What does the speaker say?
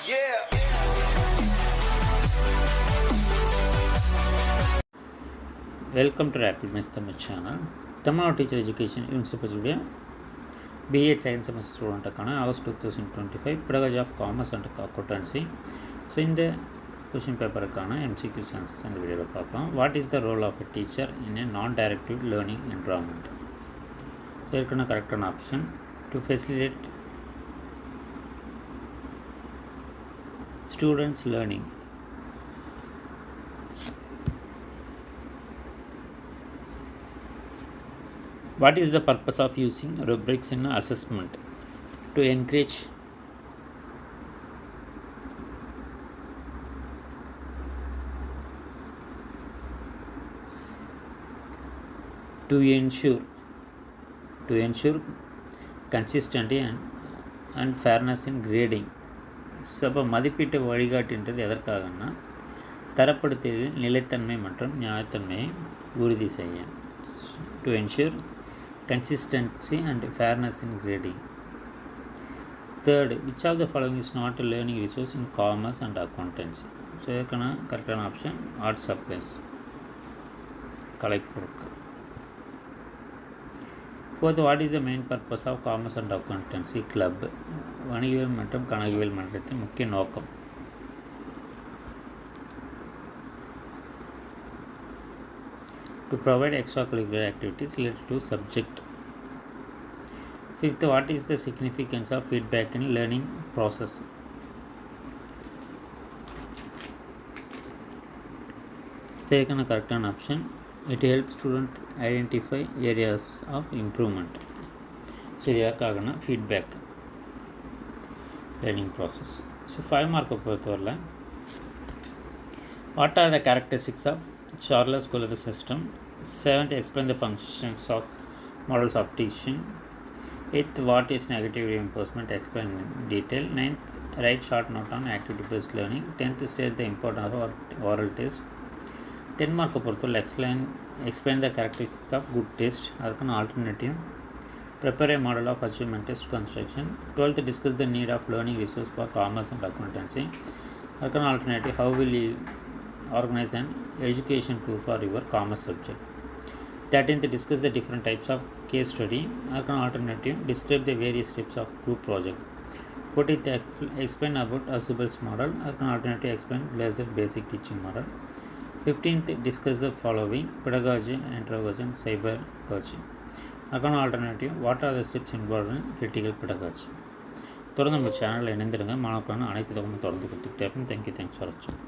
Yeah. Welcome to Rapid Maths Tamil channel. Tamil Teacher Education University BA Science Semester Student August 2025 Pedagogy of Commerce and Accountancy. So in the question paper MCQ answers in the video. What is the role of a teacher in a non-directive learning environment? So here is correct option to facilitate students learning. What is the purpose of using rubrics in assessment? To encourage to ensure consistency and fairness in grading. So அப்போ மதிப்பீட்டு வழிகாட்டுன்றது எதற்காகன்னா தரப்படுத்தியதில் நிலைத்தன்மை மற்றும் நியாயத்தன்மையை உறுதி செய்ய. To ensure consistency and fairness in grading. Third, which of the following is not a learning resource in commerce and accountancy? So correct option art supplies, collect பொருட்கள். Fourth, what is the main purpose of commerce and accountancy club? வணிகவியல் மற்றும் கணக்கியல் மன்றத்தின் முக்கிய நோக்கம். To provide extracurricular activities related to subject. Fifth, what is the significance of feedback in learning process? Second correct option, it helps student identify areas of improvement. So இதற்காகனா feedback learning process. So 5 mark பொறுத்தவரையில் what are the characteristics of Charles-Collier system? 7th, explain the functions of models of teaching. 8th, what is negative reinforcement? Explain in detail. 9th, write short note on activity-based learning. 10th, state the importance of oral test. 10 mark பொறுத்தவரை explain the characteristics of good test. அதுக்கான alternative, prepare a model of achievement test construction. 12th, discuss the need of learning resource for commerce and accountancy. அதுக்கான alternative, how will you organize an education tool for your commerce subject. 13th, discuss the different types of case study. Alternative, describe the various types of group project. 14th, explain about Azubel's model. Alternative, explain Glaser basic teaching model. 15th, discuss the following: pedagogy, andragogy, and cybergogy. Alternative, what are the steps involved in critical pedagogy? தொடர்ந்து நம்ம சேனலில் இணைந்திருங்க. மாணவர்களான அனைத்து தகவலும் தொடர்ந்து கொடுத்துக்கிட்டே இருக்கும். Thank you, thanks for வாட்சிங்.